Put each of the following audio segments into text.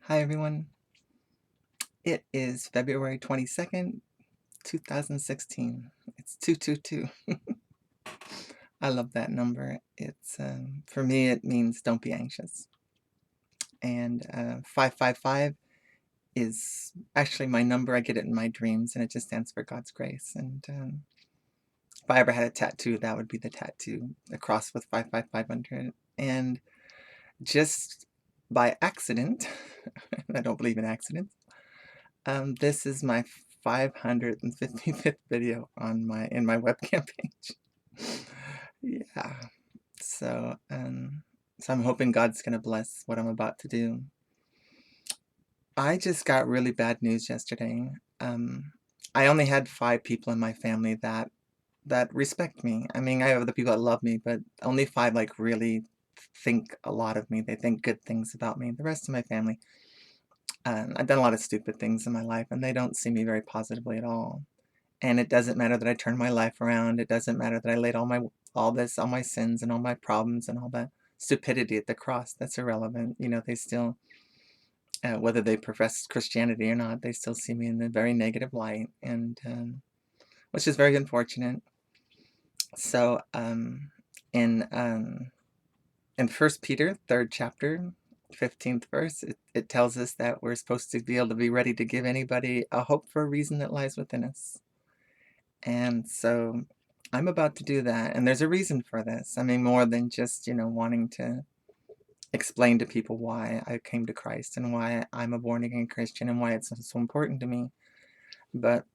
Hi everyone. It is February 22nd, 2016. It's 222. I love that number. It's for me it means don't be anxious. And 555 is actually my number. I get it in my dreams and it just stands for God's grace. And if I ever had a tattoo, that would be the tattoo, a cross with 555 under it. And just by accident, I don't believe in accidents. This is my 555th video on my webcam page. Yeah. So, so I'm hoping God's gonna bless what I'm about to do. I just got really bad news yesterday. I only had 5 people in my family that respect me. I mean, I have other people that love me, but only 5 like really think a lot of me. They think good things about me. The rest of my family, I've done a lot of stupid things in my life, and they don't see me very positively at all. And it doesn't matter that I turned my life around. It doesn't matter that I laid all my sins and all my problems and all that stupidity at the cross. That's irrelevant. You know, they still, whether they profess Christianity or not, they still see me in a very negative light, and which is very unfortunate. So, in um, in First Peter, third chapter, 15th verse, it tells us that we're supposed to be able to be ready to give anybody a hope for a reason that lies within us. And so I'm about to do that, and there's a reason for this. I mean, more than just, wanting to explain to people why I came to Christ and why I'm a born again Christian and why it's so important to me. But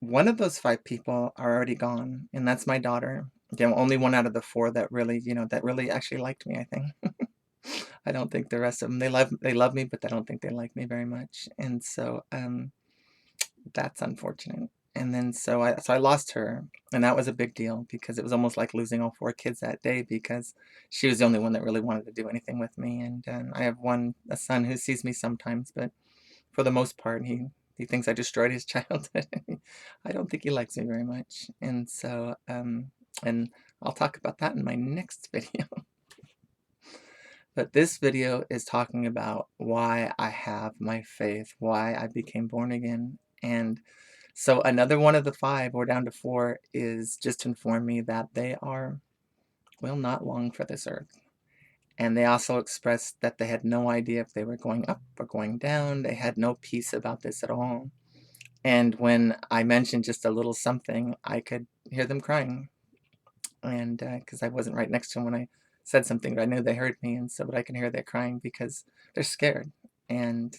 one of those 5 people are already gone, and that's my daughter. Only one out of the 4 that really, that really actually liked me, I think. I don't think the rest of them, they love me, but I don't think they like me very much. And so, that's unfortunate. And then so I lost her, and that was a big deal because it was almost like losing all 4 kids that day because she was the only one that really wanted to do anything with me. And I have a son who sees me sometimes, but for the most part, he thinks I destroyed his childhood. I don't think he likes me very much. And so and I'll talk about that in my next video. But this video is talking about why I have my faith, why I became born again. And so another one of the 5, we're down to 4, is just to inform me that they are, well, not long for this earth. And they also expressed that they had no idea if they were going up or going down. They had no peace about this at all. And when I mentioned just a little something, I could hear them crying. And because I wasn't right next to them when I said something, but I knew they heard me. And so, but I can hear they're crying because they're scared. And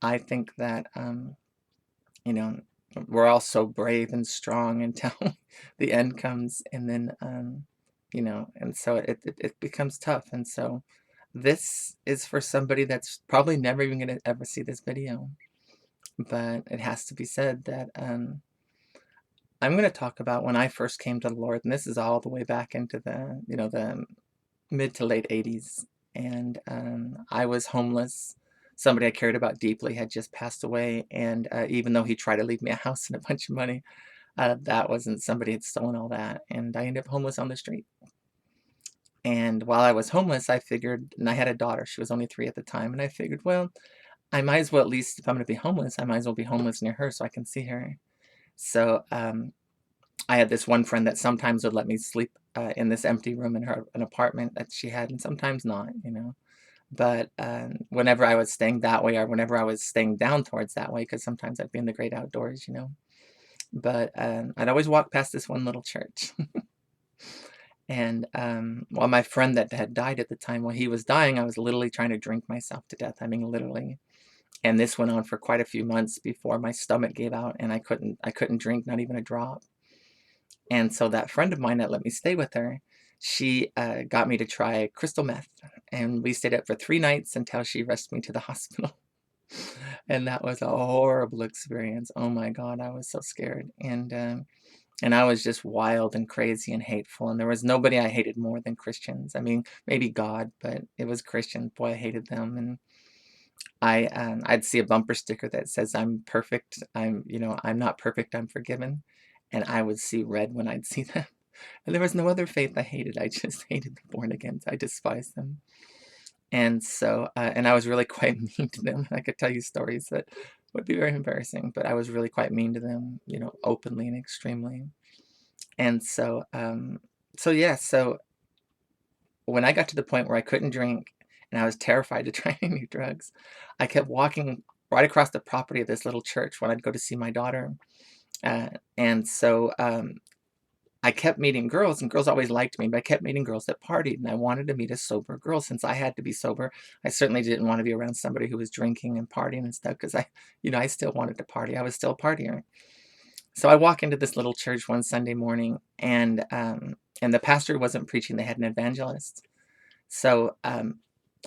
I think that, you know, we're all so brave and strong until the end comes, and then, and so it becomes tough. And so this is for somebody that's probably never even going to ever see this video, but it has to be said that I'm going to talk about when I first came to the Lord, and this is all the way back into the mid to late 80s, and I was homeless. Somebody I cared about deeply had just passed away, and even though he tried to leave me a house and a bunch of money, that wasn't, somebody had stolen all that, and I ended up homeless on the street. And while I was homeless, I figured, and I had a daughter, she was only 3 at the time, and I figured, well, I might as well, at least if I'm going to be homeless, I might as well be homeless near her so I can see her. So I had this one friend that sometimes would let me sleep in this empty room in an apartment that she had, and sometimes not. But whenever I was staying that way, or whenever I was staying down towards that way, because sometimes I'd be in the great outdoors. But I'd always walk past this one little church. And while my friend that had died at the time, while he was dying, I was literally trying to drink myself to death. I mean, literally. And this went on for quite a few months before my stomach gave out, and I couldn't drink, not even a drop. And so that friend of mine that let me stay with her, she got me to try crystal meth, and we stayed up for 3 nights until she rushed me to the hospital. And that was a horrible experience. Oh my God, I was so scared. And I was just wild and crazy and hateful, and there was nobody I hated more than Christians. I mean, maybe God, but it was Christians. Boy, I hated them. And I'd see a bumper sticker that says, "I'm perfect. I'm not perfect. I'm forgiven," and I would see red when I'd see them. And there was no other faith I hated. I just hated the born agains. I despised them. And so, and I was really quite mean to them. I could tell you stories that would be very embarrassing, but I was really quite mean to them, openly and extremely. And so, yeah, so when I got to the point where I couldn't drink and I was terrified to try any drugs, I kept walking right across the property of this little church when I'd go to see my daughter. And so I kept meeting girls, and girls always liked me, but I kept meeting girls that partied, and I wanted to meet a sober girl since I had to be sober. I certainly didn't want to be around somebody who was drinking and partying and stuff because I still wanted to party. I was still a partier. So I walk into this little church one Sunday morning, and the pastor wasn't preaching; they had an evangelist. So,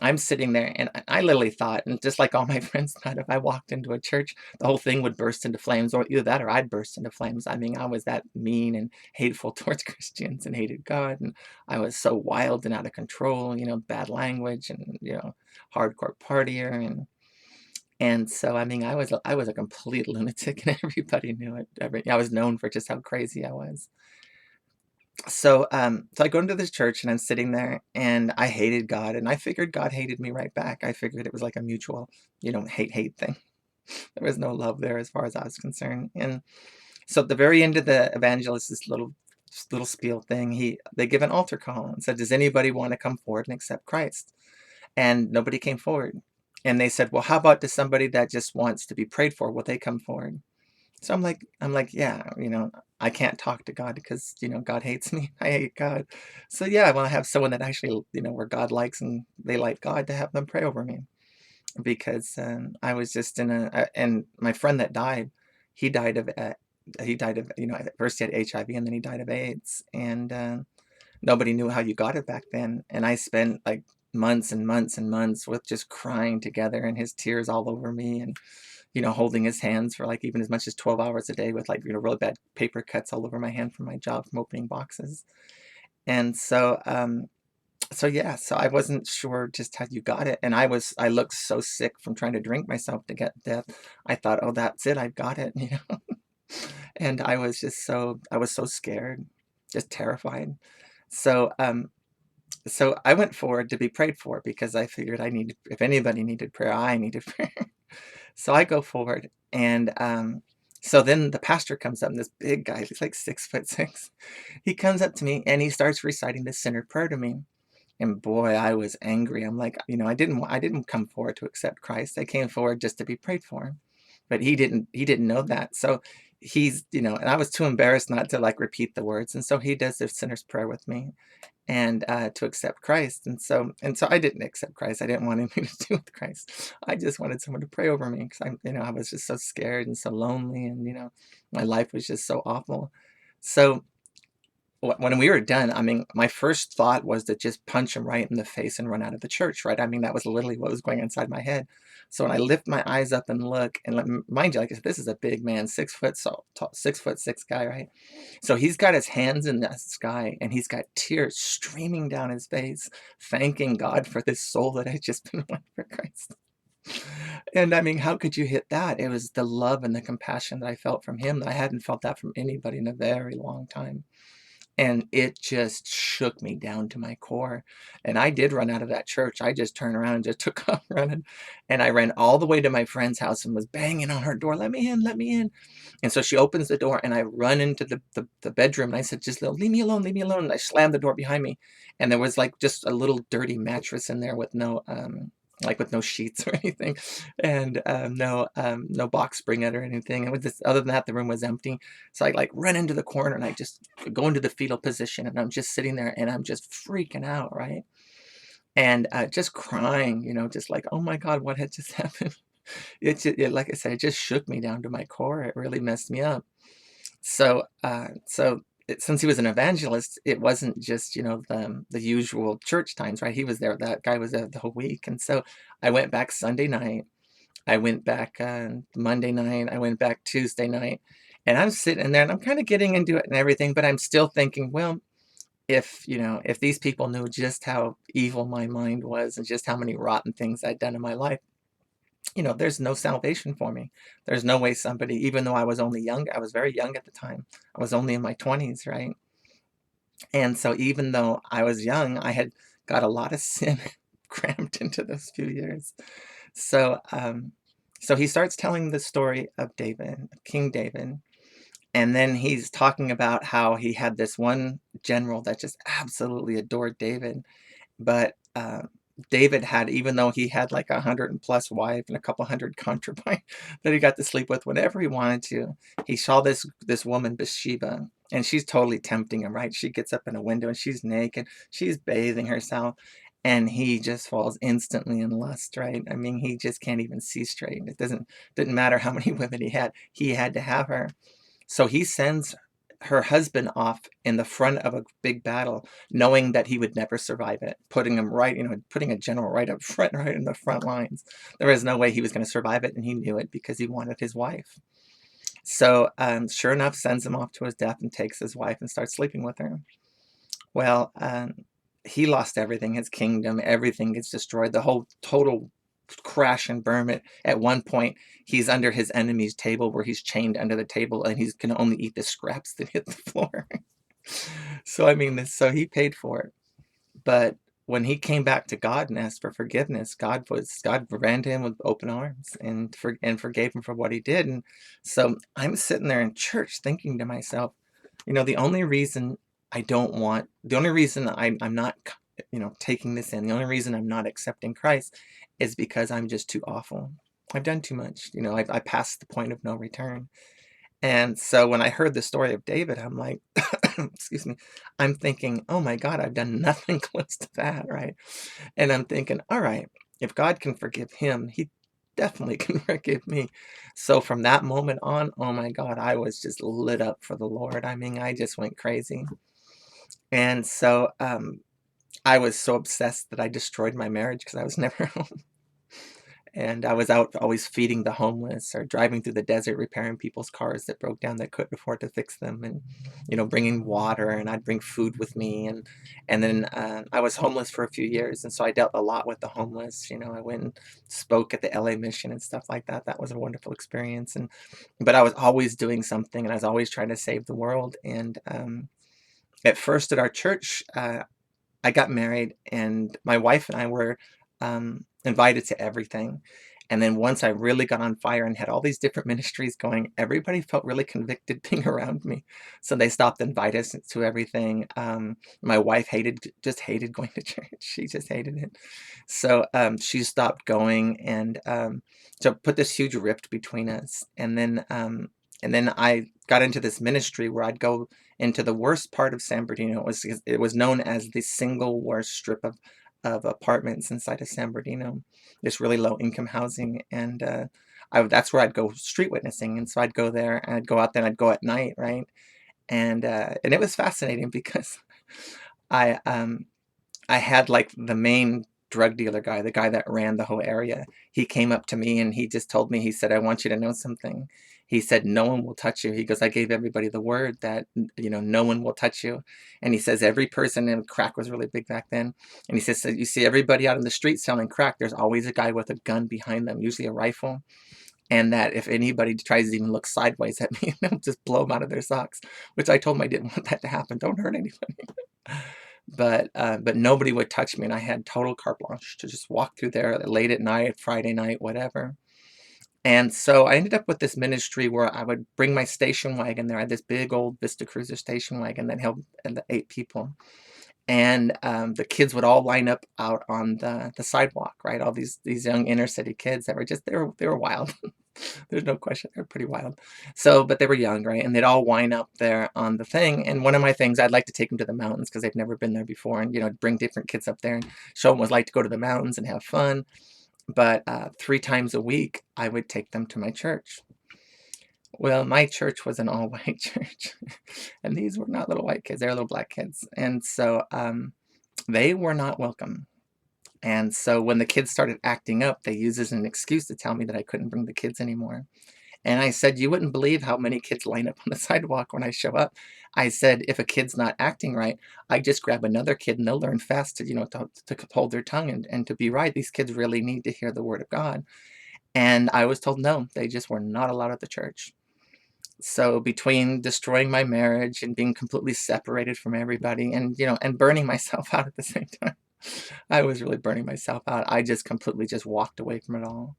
I'm sitting there and I literally thought, and just like all my friends thought, if I walked into a church, the whole thing would burst into flames, or either that or I'd burst into flames. I mean, I was that mean and hateful towards Christians and hated God, and I was so wild and out of control, bad language and, hardcore partier and so, I mean, I was a complete lunatic and everybody knew it. I was known for just how crazy I was. So I go into this church and I'm sitting there and I hated God and I figured God hated me right back. I figured it was like a mutual, hate thing. There was no love there as far as I was concerned. And so at the very end of the evangelist's little spiel thing, they give an altar call and said, "Does anybody want to come forward and accept Christ?" And nobody came forward. And they said, "Well, how about to somebody that just wants to be prayed for? Will they come forward?" So I'm like, yeah, I can't talk to God because, God hates me. I hate God. So yeah, I want to have someone that actually, where God likes and they like God to have them pray over me because I was just and my friend that died, he died of, at first he had HIV and then he died of AIDS and nobody knew how you got it back then. And I spent like months and months and months with just crying together and his tears all over me and holding his hands for like even as much as 12 hours a day with like, really bad paper cuts all over my hand from my job from opening boxes. And so yeah, so I wasn't sure just how you got it. And I looked so sick from trying to drink myself to get death. I thought, oh, that's it, I've got it. And I was so scared, just terrified. So so I went forward to be prayed for because I figured if anybody needed prayer, I needed prayer. So I go forward and, so then the pastor comes up and this big guy, he's like 6'6". He comes up to me and he starts reciting the sinner prayer to me. And boy, I was angry. I'm like, I didn't come forward to accept Christ. I came forward just to be prayed for. But he didn't know that. So and I was too embarrassed not to like repeat the words. And so he does the sinner's prayer with me and to accept Christ. And so I didn't accept Christ. I didn't want anything to do with Christ. I just wanted someone to pray over me because I was just so scared and so lonely, and my life was just so awful. So when we were done, I mean, my first thought was to just punch him right in the face and run out of the church, right? I mean, that was literally what was going inside my head. So when I lift my eyes up and look, and mind you, like I said, this is a big man, 6 foot, so tall, 6'6" guy, right? So he's got his hands in the sky and he's got tears streaming down his face, thanking God for this soul that had just been won for Christ. And I mean, how could you hit that? It was the love and the compassion that I felt from him. I hadn't felt that from anybody in a very long time. And it just shook me down to my core. And I did run out of that church. I just turned around and just took off running. And I ran all the way to my friend's house and was banging on her door, "Let me in, let me in." And so she opens the door and I run into the bedroom and I said, "Just leave me alone, leave me alone." And I slammed the door behind me. And there was like just a little dirty mattress in there with with no sheets or anything, and no box spring it or anything. And with this, other than that, the room was empty. So I like run into the corner and I just go into the fetal position and I'm just sitting there and I'm just freaking out, right? And just crying, just like, oh my God, what had just happened? Like I said, it just shook me down to my core. It really messed me up. Since he was an evangelist, it wasn't just, the usual church times, right? That guy was there the whole week. And so I went back Sunday night. I went back Monday night. I went back Tuesday night. And I'm sitting there and I'm kind of getting into it and everything, but I'm still thinking, well, if these people knew just how evil my mind was and just how many rotten things I'd done in my life, there's no salvation for me. There's no way somebody, even though I was only young, I was very young at the time. I was only in my 20s, right? And so even though I was young, I had got a lot of sin crammed into those few years. So, so he starts telling the story of David, King David, and then he's talking about how he had this one general that just absolutely adored David, but David had, even though he had like 100 and plus wife and a couple hundred concubines that he got to sleep with whenever he wanted to, he saw this woman Bathsheba, and she's totally tempting him, right? She gets up in a window and she's naked, she's bathing herself, and he just falls instantly in lust, right? I mean, he just can't even see straight. It didn't matter how many women he had to have her. So he sends her husband off in the front of a big battle, knowing that he would never survive it, putting him right, putting a general right up front, right in the front lines. There was no way he was going to survive it, and he knew it because he wanted his wife. So, sure enough, sends him off to his death and takes his wife and starts sleeping with her. Well, he lost everything, his kingdom, everything gets destroyed, the whole total crash and burn it. At one point, he's under his enemy's table where he's chained under the table and he's can only eat the scraps that hit the floor. So I mean, so he paid for it. But when he came back to God and asked for forgiveness, God ran to him with open arms and forgave him for what he did. And so I'm sitting there in church thinking to myself, the only reason the only reason I'm not, taking this in, the only reason I'm not accepting Christ is because I'm just too awful. I've done too much. I passed the point of no return. And so when I heard the story of David, I'm like, excuse me, I'm thinking, oh my God, I've done nothing close to that, right? And I'm thinking, all right, if God can forgive him, he definitely can forgive me. So from that moment on, oh my God, I was just lit up for the Lord. I mean, I just went crazy. And so I was so obsessed that I destroyed my marriage because I was never home. And I was out always feeding the homeless or driving through the desert repairing people's cars that broke down that couldn't afford to fix them, and bringing water, and I'd bring food with me, and then I was homeless for a few years, and so I dealt a lot with the homeless. I went and spoke at the LA Mission and stuff like that. That was a wonderful experience, and but I was always doing something, and I was always trying to save the world. And at first at our church, I got married, and my wife and I were invited to everything. And then once I really got on fire and had all these different ministries going, everybody felt really convicted being around me. So they stopped inviting us to everything. My wife just hated going to church. She just hated it. So she stopped going, and so put this huge rift between us. And then I got into this ministry where I'd go into the worst part of San Bernardino. It was known as the single worst strip of apartments inside of San Bernardino, this really low income housing. And that's where I'd go street witnessing. And so I'd go there, and I'd go out there, and I'd go at night, right? And it was fascinating because I I had like the main drug dealer guy, the guy that ran the whole area. He came up to me and he just told me, he said, I want you to know something. He said, no one will touch you. He goes, I gave everybody the word that, no one will touch you. And he says, every person, and crack was really big back then. And he says, so you see everybody out in the street selling crack, there's always a guy with a gun behind them, usually a rifle. And that if anybody tries to even look sideways at me, they'll just blow them out of their socks, which I told him I didn't want that to happen. Don't hurt anybody. But nobody would touch me, and I had total carte blanche to just walk through there late at night, Friday night, whatever. And so I ended up with this ministry where I would bring my station wagon there. I had this big old Vista Cruiser station wagon that held 8 people. And the kids would all line up out on the sidewalk, right? All these young inner city kids that were just they were wild. There's no question, they're pretty wild. So, but they were young, right? And they'd all wind up there on the thing. And one of my things, I'd like to take them to the mountains because they've never been there before, and bring different kids up there and show them what it's like to go to the mountains and have fun. But 3 times a week, I would take them to my church. Well, my church was an all-white church, and these were not little white kids; they were little black kids, and so they were not welcome. And so when the kids started acting up, they used as an excuse to tell me that I couldn't bring the kids anymore. And I said, you wouldn't believe how many kids line up on the sidewalk when I show up. I said, if a kid's not acting right, I just grab another kid and they'll learn fast to hold their tongue and to be right. These kids really need to hear the word of God. And I was told no, they just were not allowed at the church. So between destroying my marriage and being completely separated from everybody, and and burning myself out at the same time, I was really burning myself out. I just completely just walked away from it all.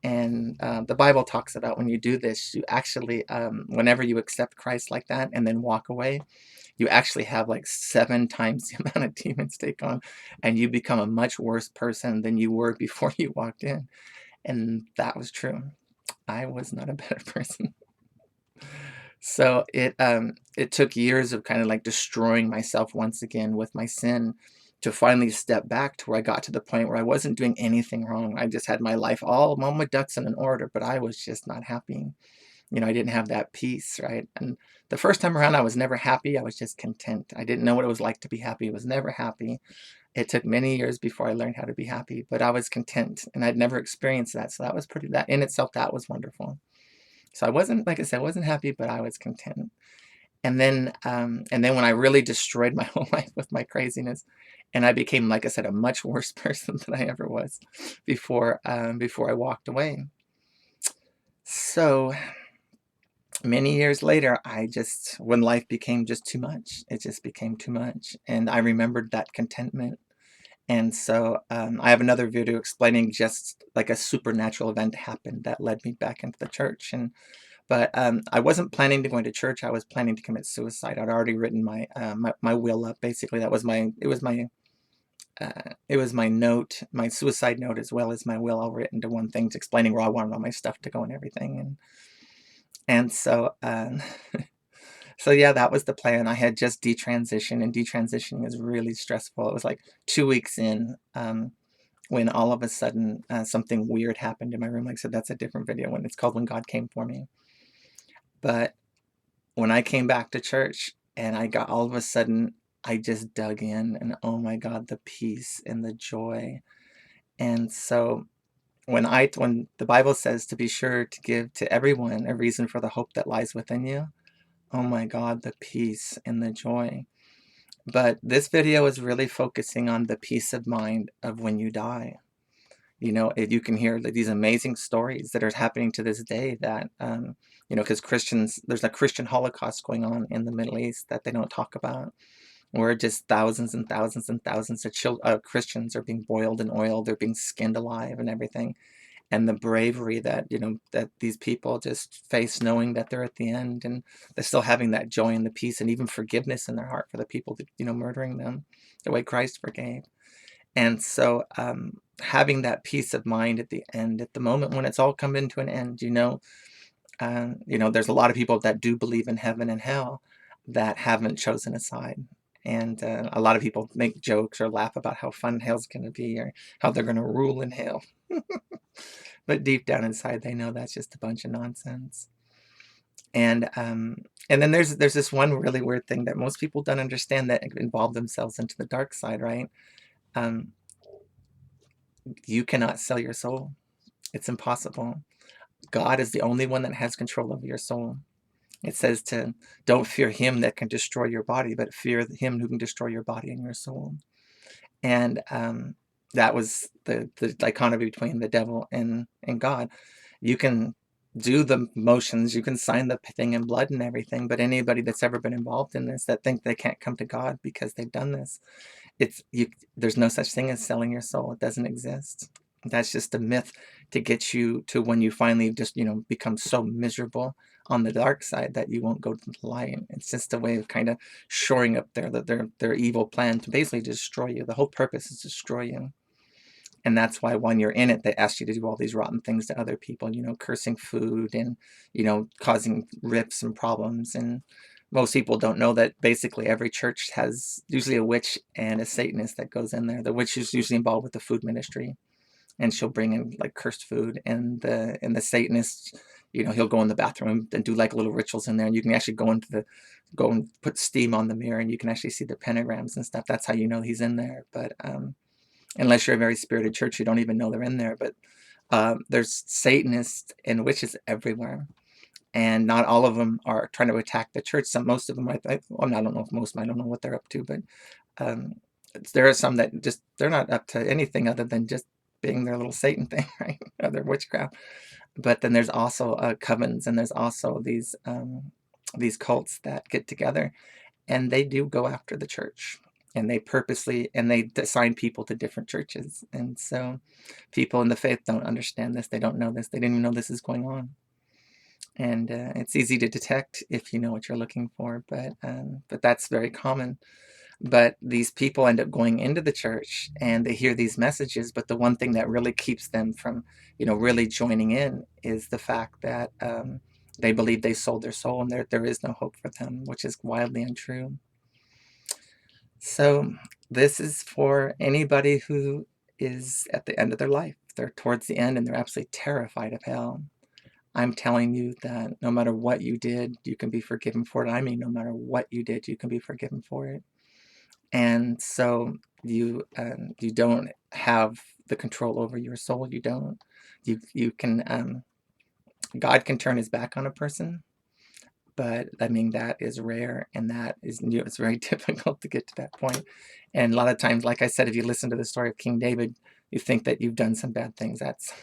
And the Bible talks about when you do this, you actually, whenever you accept Christ like that and then walk away, you actually have like 7 times the amount of demons take on, and you become a much worse person than you were before you walked in. And that was true. I was not a better person. So it took years of kind of like destroying myself once again with my sin to finally step back to where I got to the point where I wasn't doing anything wrong. I just had my life all my ducks in an order, but I was just not happy. I didn't have that peace, right? And the first time around, I was never happy. I was just content. I didn't know what it was like to be happy. I was never happy. It took many years before I learned how to be happy, but I was content and I'd never experienced that. So that was that in itself, that was wonderful. So I wasn't, like I said, I wasn't happy, but I was content. And then when I really destroyed my whole life with my craziness, and I became, like I said, a much worse person than I ever was before I walked away. So many years later, when life became just too much, it just became too much, and I remembered that contentment. And so I have another video explaining just like a supernatural event happened that led me back into the church. But I wasn't planning to go into church. I was planning to commit suicide. I'd already written my will up. Basically, it was my note, my suicide note, as well as my will, all written to one thing, explaining where I wanted all my stuff to go and everything. And so so yeah, that was the plan. I had just detransitioned, and detransitioning is really stressful. It was like 2 weeks in. When all of a sudden something weird happened in my room. Like I said, that's a different video when it's called When God Came For Me. But when I came back to church and I got all of a sudden, I just dug in and oh my God, the peace and the joy. And so when the Bible says to be sure to give to everyone a reason for the hope that lies within you, oh my God, the peace and the joy. But this video is really focusing on the peace of mind of when you die. You can hear these amazing stories that are happening to this day that, because Christians, there's a Christian Holocaust going on in the Middle East that they don't talk about, where just thousands and thousands and thousands of Christians are being boiled in oil, they're being skinned alive and everything. And the bravery that these people just face knowing that they're at the end and they're still having that joy and the peace and even forgiveness in their heart for the people that, murdering them the way Christ forgave. And so, having that peace of mind at the end, at the moment when it's all coming to an end, there's a lot of people that do believe in heaven and hell that haven't chosen a side. And a lot of people make jokes or laugh about how fun hell's going to be or how they're going to rule in hell. But deep down inside, they know that's just a bunch of nonsense. And then there's this one really weird thing that most people don't understand that involve themselves into the dark side, right? Um, you cannot sell your soul. It's impossible. God is the only one that has control over your soul. It says to don't fear him that can destroy your body, but fear him who can destroy your body and your soul. And that was the dichotomy between the devil and God. You can do the motions, you can sign the thing in blood and everything, but anybody that's ever been involved in this that think they can't come to God because they've done this, there's no such thing as selling your soul. It doesn't exist. That's just a myth to get you to when you finally just become so miserable on the dark side that you won't go to the light. It's just a way of kind of shoring up their evil plan to basically destroy you. The whole purpose is to destroy you. And that's why when you're in it, they ask you to do all these rotten things to other people, cursing food and, causing rips and problems. And most people don't know that basically every church has usually a witch and a Satanist that goes in there. The witch is usually involved with the food ministry, and she'll bring in like cursed food. And the Satanist, he'll go in the bathroom and do like little rituals in there. And you can actually go and put steam on the mirror, and you can actually see the pentagrams and stuff. That's how you know he's in there. But unless you're a very spirited church, you don't even know they're in there. But there's Satanists and witches everywhere. And not all of them are trying to attack the church. Most of them, I don't know if most of them, I don't know what they're up to, but there are some that they're not up to anything other than just being their little Satan thing, right? Or their witchcraft. But then there's also covens, and there's also these cults that get together, and they do go after the church. and they purposely and they assign people to different churches. And so people in the faith don't understand this. They don't know this. They didn't even know this is going on. And it's easy to detect if you know what you're looking for, but that's very common. But these people end up going into the church and they hear these messages, but the one thing that really keeps them from, really joining in is the fact that they believe they sold their soul and there is no hope for them, which is wildly untrue. So this is for anybody who is at the end of their life. They're towards the end and they're absolutely terrified of hell. I'm telling you that no matter what you did, you can be forgiven for it. I mean, no matter what you did, you can be forgiven for it. And so you don't have the control over your soul. You don't. You can God can turn his back on a person, but I mean that is rare, and that is it's very difficult to get to that point. And a lot of times, like I said, if you listen to the story of King David, you think that you've done some bad things. That's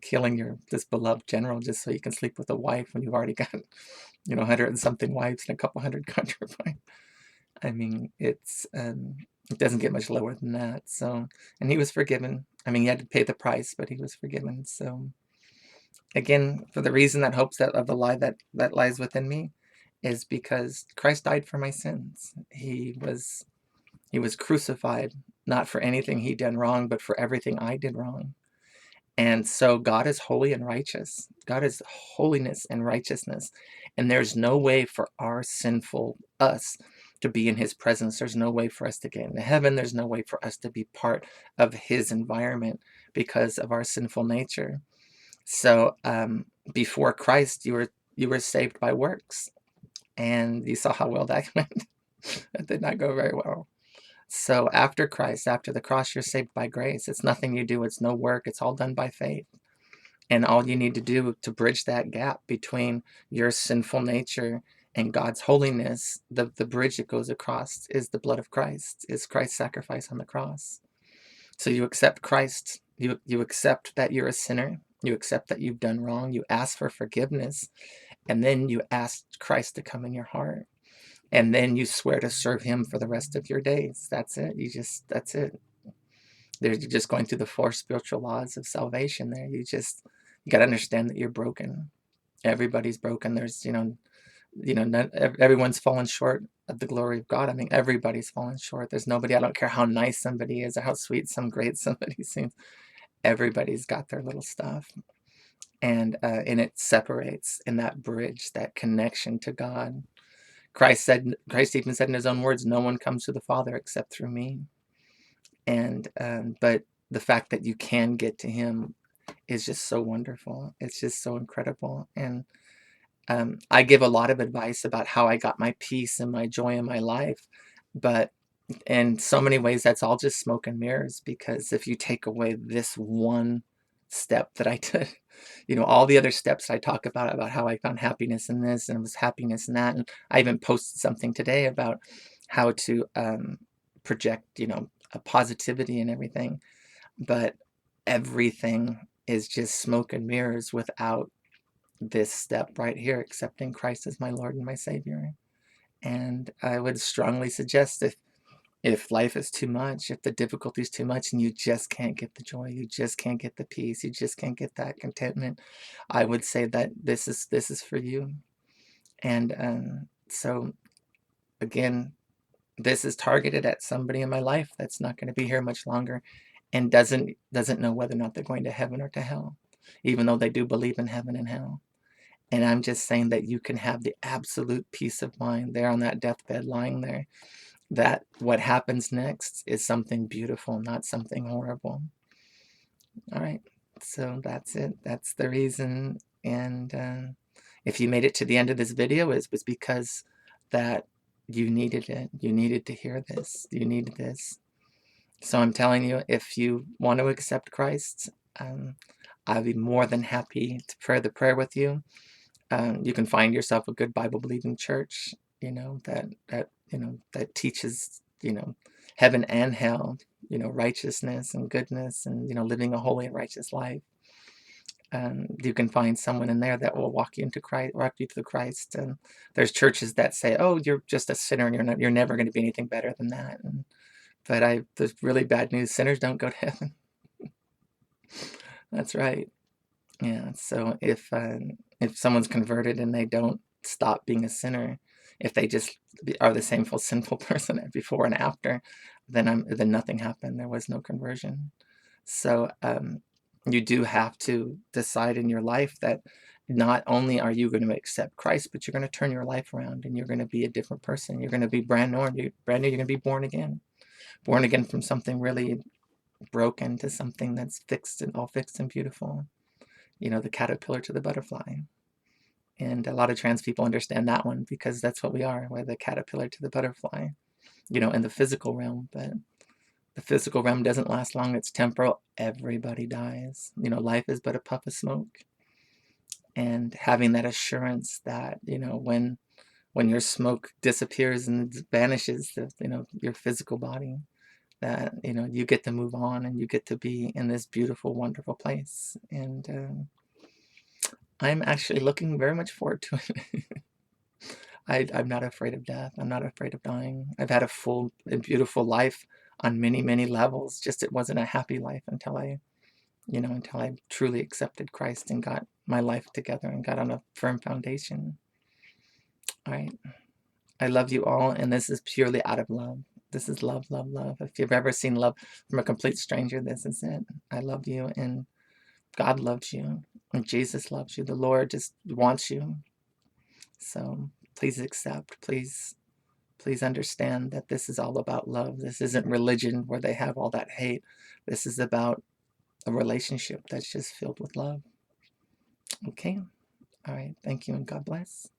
killing this beloved general just so you can sleep with a wife when you've already got 100 and something wives and a couple hundred concubines. I mean, it doesn't get much lower than that. So, and he was forgiven. I mean, he had to pay the price, but he was forgiven. So, again, for the reason that hopes that of the lie that lies within me is because Christ died for my sins. He was crucified not for anything he did wrong, but for everything I did wrong. And so God is holy and righteous. God is holiness and righteousness. And there's no way for our sinful us to be in his presence. There's no way for us to get into heaven. There's no way for us to be part of his environment because of our sinful nature. So before Christ, you were saved by works. And you saw how well that went. That did not go very well. So after Christ, after the cross, you're saved by grace. It's nothing you do. It's no work. It's all done by faith. And all you need to do to bridge that gap between your sinful nature and God's holiness, the bridge that goes across is the blood of Christ, is Christ's sacrifice on the cross. So you accept Christ. You accept that you're a sinner. You accept that you've done wrong. You ask for forgiveness. And then you ask Christ to come in your heart. And then you swear to serve him for the rest of your days. That's it. That's it. You're just going through the four spiritual laws of salvation there. You got to understand that you're broken. Everybody's broken. There's, not everyone's fallen short of the glory of God. I mean, everybody's fallen short. There's nobody, I don't care how nice somebody is or how sweet, great somebody seems. Everybody's got their little stuff. And it separates in that bridge, that connection to God. Christ even said in his own words, no one comes to the Father except through me. And but the fact that you can get to him is just so wonderful. It's just so incredible. And I give a lot of advice about how I got my peace and my joy in my life, but in so many ways that's all just smoke and mirrors, because if you take away this one step that I did, all the other steps I talk about how I found happiness in this and it was happiness in that, and I even posted something today about how to project a positivity and everything, but everything is just smoke and mirrors without this step right here, accepting Christ as my Lord and my Savior. And I would strongly suggest, if life is too much, if the difficulty is too much and you just can't get the joy, you just can't get the peace, you just can't get that contentment, I would say that this is for you. And so again, this is targeted at somebody in my life that's not going to be here much longer and doesn't know whether or not they're going to heaven or to hell, even though they do believe in heaven and hell. And I'm just saying that you can have the absolute peace of mind there on that deathbed lying there, that what happens next is something beautiful, not something horrible. All right, so that's it. That's the reason. And if you made it to the end of this video, it was because that you needed it. You needed to hear this. You needed this. So I'm telling you, if you want to accept Christ, I'll be more than happy to pray the prayer with you. You can find yourself a good Bible-believing church, that teaches, heaven and hell, righteousness and goodness and, living a holy and righteous life. You can find someone in there that will walk you into Christ, walk you to Christ. And there's churches that say, "Oh, you're just a sinner, and you're never going to be anything better than that." But there's really bad news: sinners don't go to heaven. That's right. Yeah. So if someone's converted and they don't stop being a sinner, if they just are the same full sinful person before and after, then nothing happened. There was no conversion. So you do have to decide in your life that not only are you going to accept Christ, but you're going to turn your life around and you're going to be a different person. You're going to be brand new. Brand new. You're going to be born again from something really broken to something that's all fixed and beautiful. The caterpillar to the butterfly. And a lot of trans people understand that one because that's what we are. We're the caterpillar to the butterfly, in the physical realm. But the physical realm doesn't last long. It's temporal. Everybody dies. Life is but a puff of smoke. And having that assurance that, when your smoke disappears and vanishes, your physical body, that, you get to move on and you get to be in this beautiful, wonderful place. And I'm actually looking very much forward to it. I'm not afraid of death. I'm not afraid of dying. I've had a full and beautiful life on many, many levels. Just it wasn't a happy life until I truly accepted Christ and got my life together and got on a firm foundation. All right. I love you all, and this is purely out of love. This is love, love, love. If you've ever seen love from a complete stranger, this is it. I love you, and God loves you, and Jesus loves you. The Lord just wants you. So please accept. Please understand that this is all about love. This isn't religion where they have all that hate. This is about a relationship that's just filled with love. Okay? All right. Thank you, and God bless.